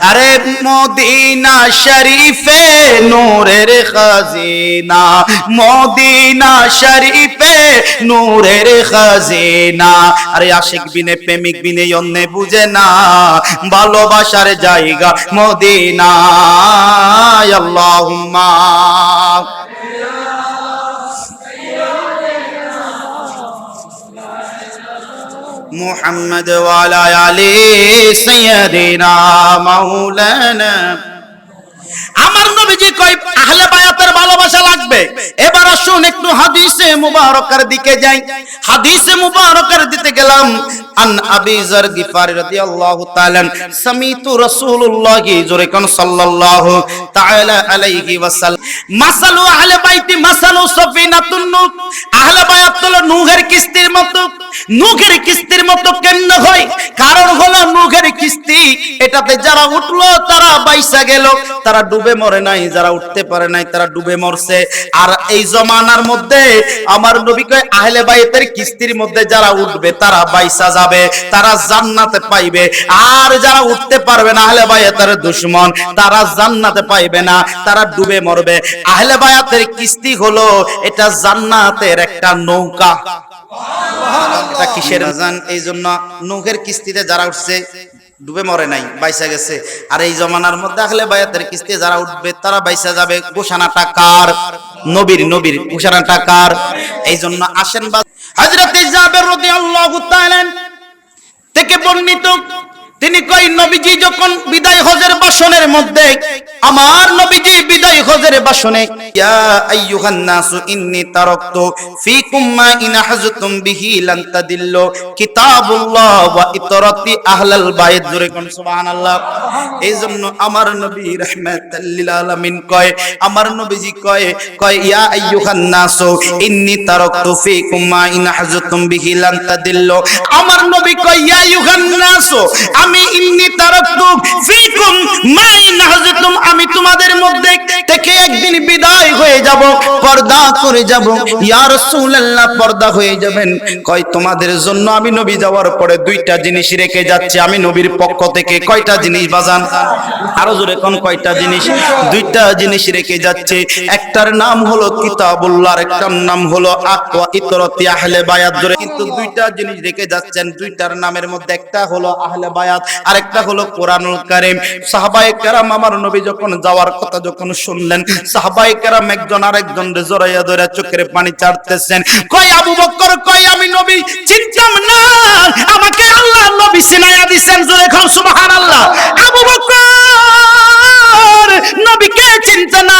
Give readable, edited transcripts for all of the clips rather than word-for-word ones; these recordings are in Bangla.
আরে মদিনা শরীফে নূরের খাজিনা, মদিনা শরীফে নূরের খাজিনা। আরে আশিক বিনে প্রেমিক বিনে অন্য বুঝে না, ভালোবাসার জায়গা মদিনা। আল্লাহুম্মা মুহাম্মদ ওয়া আলা আলি সাইয়্যিদিনা মাওলানা। আমার নবীজি কয় আহলে বায়াতের ভালোবাসা লাগবে। এবার আসুন একটু হাদিসে মুবারকার দিকে যাই। হাদিসে মুবারকার দিতে গেলাম। আন আবি যার গিফারি রাদিয়াল্লাহু তাআলা সামিতু রাসূলুল্লাহি জুরাকান সাল্লাল্লাহু তাআলা আলাইহি ওয়াসাল্লাম মাসালু আহলে বাইতি মাসালু সাফিনাতুন নূহ। আহলে বায়াত হলো নূহের কিস্তির মতো। নূহের কিস্তির মতো কেন হয়? কারণ হলো নূহের কিস্তি, এটাতে যারা উঠলো তারা বাইসা গেল, তারা ডুবে মরে নাই। যারা উঠতে পারে নাই তারা ডুবে মরছে। আর এই জমানার মধ্যে আমার নবী কয় আহলে বাইতের কিস্তির মধ্যে যারা উঠবে তারা বাইসা যাবে, তারা জান্নাতে পাইবে। আর যারা উঠতে পারবে না, আহলে বাইতের দুশমন, তারা জান্নাতে পাইবে না, তারা ডুবে মরবে। আহলে বাইতের কিস্তি হলো এটা জান্নাতের একটা নৌকা। এটা কিসের জান? এই জন্য নৌকের কিস্তিতে যারা উঠছে ডুবে মরে নাই, বাইসা গেছে। আর এই জমানার মধ্যে আহলে বায়াতের কিস্তি যারা উঠবে তারা বাইসা যাবে। ঘোষণাটা কার? নবীর। নবীর ঘোষণাটা কার? এই জন্য আসেন হযরত জাবের রাদিয়াল্লাহু তাআলা থেকে বর্ণিত, তিনি কই নবীজি যখন বিদায় হজের ভাষণের মধ্যে, আমার নবীজি বিদায় হজের ভাষণে ইয়া আইয়ুহান নাসু ইন্নী তারাকতু ফীকুম মা ইন হাযতুম বিহি লান তাদিল্লু কিতাবুল্লাহ ওয়া ইতরাতি আহলাল বাইত। জোরে কোন সুবহানাল্লাহ। এইজন্য আমার নবী রাহমাতাল লিল আলামিন কয়, আমার নবীজি কয় ইয়া আইয়ুহান নাসু ইন্নী তারাকতু ফীকুম মা ইন হাযতুম বিহি লান তাদিল্লু। আমার নবী কয় ইয়া আইয়ুহান নাসু, আমি ইন্নী তারাকতু ফীকুম মা ইন হাযতুম, আমি তোমাদের মধ্যে থেকে একদিন বিদায় হয়ে যাব, পর্দা করে যাব। ইয়া রাসূলুল্লাহ, পর্দা হয়ে যাবেন? কয় তোমাদের জন্য আমি নবী যাওয়ার পরে দুইটা জিনিস রেখে যাচ্ছি আমি নবীর পক্ষ থেকে। কয়টা জিনিস বাজান? আরো জোরে কোন কয়টা জিনিস? দুইটা জিনিস রেখে যাচ্ছে। একটার নাম হলো কিতাবুল্লাহ, আর একটার নাম হলো আকওয়া ইতরাতি আহলে বায়াত। জোরে কিন্তু দুইটা জিনিস রেখে যাচ্ছেন। দুইটার নামের মধ্যে একটা হলো আহলে বায়াত, আরেকটা হলো কোরআনুল কারীম। সাহাবায়ে কেরাম আমার নবী যখন যাওয়ার কথা যখন শুনলেন, সাহাবায়ে কেরাম একজন আরেকজনকে জড়াইয়া ধরে চোখের পানি ছাড়তেছেন। কয় আবু বকর, কয় আমি নবী চিনতাম না, আমাকে আল্লাহ নবী চিনাইয়া দিবেন। জোরে খাও সুবহানাল্লাহ। আবু বকর নবীকে চিনতে না।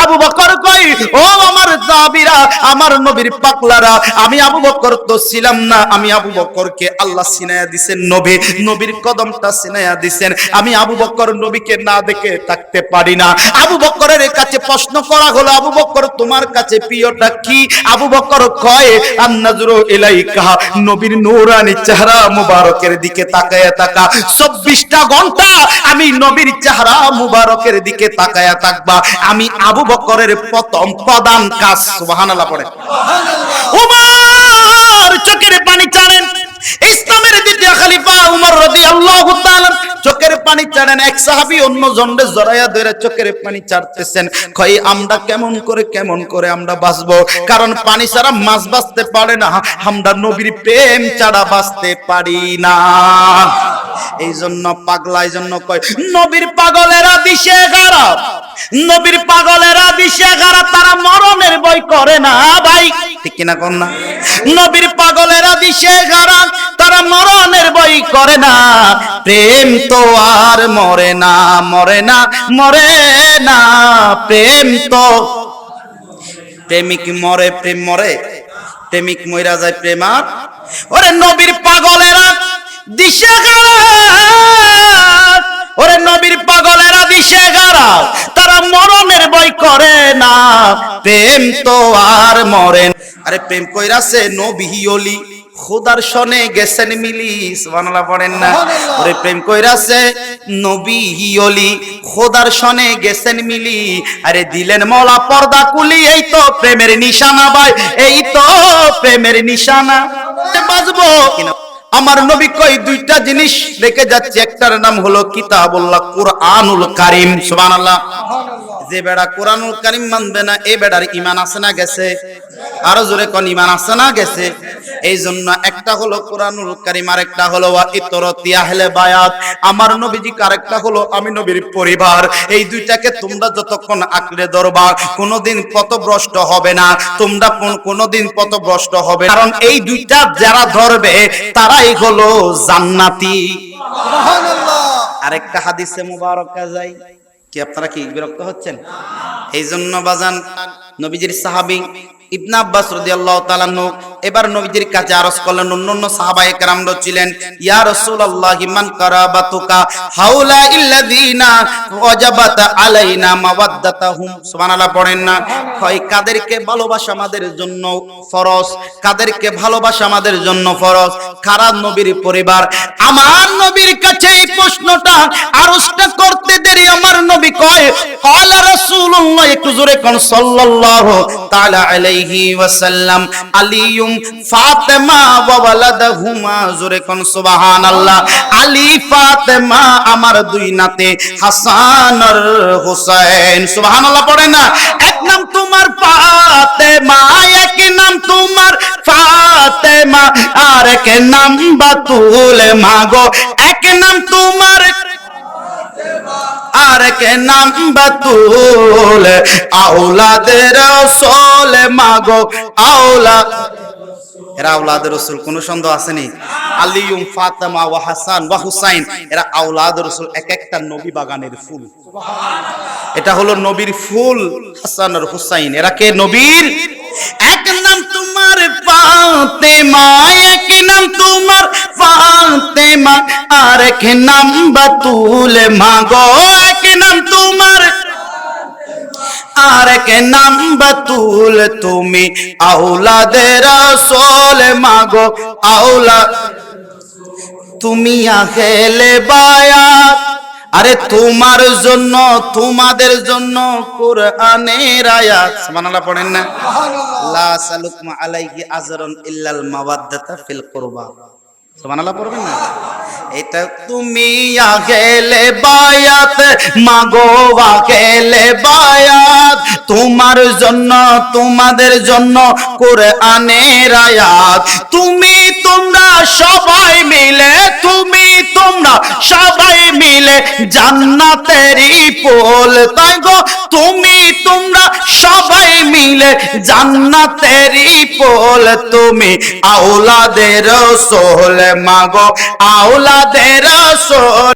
আবু বকর কয় ও আমার সাহাবীরা, আমার নবীর পাগলারা, আমি আবু বকর তো ছিলাম না, আমি আবু বকরকে আল্লাহ চিনাইয়া দিবেন। নবীর কদমটা চিনাইয়া দিবেন। আমি আবু বকর নবীকে না দেখে থাকতে পারি না। আবু বকরের কাছে প্রশ্ন করা হলো, আবু বকর তোমার কাছে প্রিয়টা কি? আবু বকর কয় আন-নাজরু ইলাইকা, নবীর নূরানি চেহারা মুবারকের দিকে তাকায়া থাকা। 24টা ঘন্টা আমি নবীর চেহারা মুবারকের দিকে তাকায়া থাকবা, আমি আবু বকরের প্রথম প্রধান কাজ। সুবহানাল্লাহ পড়ে। উমর চোখের পানি ছাড়েন। ইসলামের দ্বিতীয় খলিফা উমর রাদিয়াল্লাহু তাআলা চোখের পানি ছাড়েন। এক সাহাবী অন্য জনরে জড়াইয়া ধরে চোখের পানি ছাড়তেছেন। কই আমরা কেমন করে আমরা বাঁচবো? কারণ পানি ছাড়া মাছ বাঁচতে পারে না, আমরা নবীর প্রেম ছাড়া বাঁচতে পারি না। এই জন্য পাগলা, এই জন্য কয় নবীর পাগলেরা দিশে হারা, নবীর পাগলেরা দিশে হারা, তারা মরণের ভয় করে না। ভাই ঠিক কিনা কোন না? নবীর পাগলেরা দিশে হারা, তারা মরণের ভয় করে না। প্রেম তো আর মরে না, মরে না, মরে না। প্রেম তো, প্রেমিক মরে, প্রেম মরে, প্রেমিক মইরা যায়, প্রেম আর। ওরে নবীর পাগলেরা দিশেহারা, ওরে নবীর পাগলেরা দিশেহারা, তারা মরণের ভয় করে না। প্রেম তো আর মরে না। আরে প্রেম কইরাছে নবী ওলি, খোদার সনে গেছেন মিলি। সুবহানাল্লাহ পড়েন না? ওরে প্রেম কইরাছে নবী ওলি, খোদার সনে গেছেন মিলি। আরে দিলেন মওলা পর্দা কুলি, এই তো প্রেমের নিশানা ভাই, এই তো প্রেমের নিশানা। বাজবো আমার নবী কই দুইটা জিনিস রেখে যাচ্ছে, একটার নাম হলো কিতাবুল্লাহ, কুরআনুল কারীম। সুবহানাল্লাহ। যে বেড়া কুরআনুল কারীম মানবে না, এই বেড়ার ঈমান আছে না গেছে? আরো জোরে কোন ঈমান আছে না গেছে? এই জন্য একটা হলো কুরআনুল কারীম, আর একটা হলো ওয়া ইতরাতি আহলে বায়াত। আমার নবীজি আরেকটা হলো আমি নবীর পরিবার। এই দুইটাকে তোমরা যতক্ষণ আঁকড়ে ধরবা কোনোদিন পথভ্রষ্ট হবে না, তোমরা কোনোদিন পথভ্রষ্ট হবে না। কারণ এই দুইটা যারা ধরবে তারাই হলো জান্নাতি। সুবহানাল্লাহ। আরেকটা হাদিসে মুবারকা যায় কি, আপনারা কি বিরক্ত হচ্ছেন? এই জন্য বাজান নবীজির সাহাবী ইবনে আব্বাস রাদিয়াল্লাহু তাআলা আনহু এবার নবীজির কাছে আরজ করলেন। অন্যান্য সাহাবায়ে কেরামরা ছিলেন, ইয়া রাসূলুল্লাহ মান কারাবাতুকা হাউলা ইল্লাযিনা ওয়াজাবাত আলাইনা মাওয়াদ্দাতাহুম। সুবহানাল্লাহ পড়েন না? হয় কাদেরকে ভালোবাসা আমাদের জন্য ফরজ, কাদেরকে ভালোবাসা আমাদের জন্য ফরজ? কারা নবীর পরিবার। আমার নবীর কাছে এই প্রশ্নটা আরজটা করতে দেরি আমার নবী কয় ক্বালা রাসূলুল্লাহ, একটু জোরে কোন সাল্লাল্লাহু তাআলা আলাইহি ওয়াসাল্লাম, আলিয়ুম ফাতেমা ওয়া ওয়ালাদহুমা, জোরে কোন সুবহানাল্লাহ। আলী ফাতেমা আমার দুই নাতি হাসান আর হুসাইন। সুবহানাল্লাহ পড়ে না? এক নাম তোমার ফাতেমা, এক নাম তোমার ফাতেমা, আর এক নাম বাতুল মাগো, এক নাম তোমার আর কে নাম বাতুল, আওলাদের রাসূল মাগো আওলাদ। এরা আওলাদের রাসূল, কোনো সন্দেহ আসেনি? আলিয়ুম ফাতেমা ওয়া হাসান ওয়া হুসাইন, এরা আওলাদের রাসূল, এক একটা নবী বাগানের ফুল। সুবহানাল্লাহ। এটা হলো নবীর ফুল হাসান আর হুসাইন। এরা কে? নবীর। এক নাম তোমার ফাতেমা, এক নাম তোমার ফাতেমা, আর এক নাম বাতুল মাগো, এক নাম তোমার আর এক নাম বাতুল, তুমি আওলাদের রাসূল মাগো আওলাদ। তুমি আহলে বায়াত, আরে তোমার জন্য তোমাদের জন্য কোরআনের আয়াত। সুবহানাল্লাহ পড়েন না? লা সালুকুম আলাইহি আজরান ইল্লাল মাওয়াদ্দাতা ফিল কুরবা। সুবহানাল্লাহ পড়বেন না? এটা তুমি আহলে বায়াত মাগো আহলে বায়াত, তোমার জন্য তোমাদের জন্য কোরআনের আয়াত। তুমি তোমরা সবাই মিলে, তুমি তোমরা সবাই মিলে জান্নাতেরই ফুল, তাই গো তুমি তোমরা সবাই মিলে জান্নাতেরই ফুল, তুমি আওলাদের রাসূল মাগো আওলাদের রাসূল।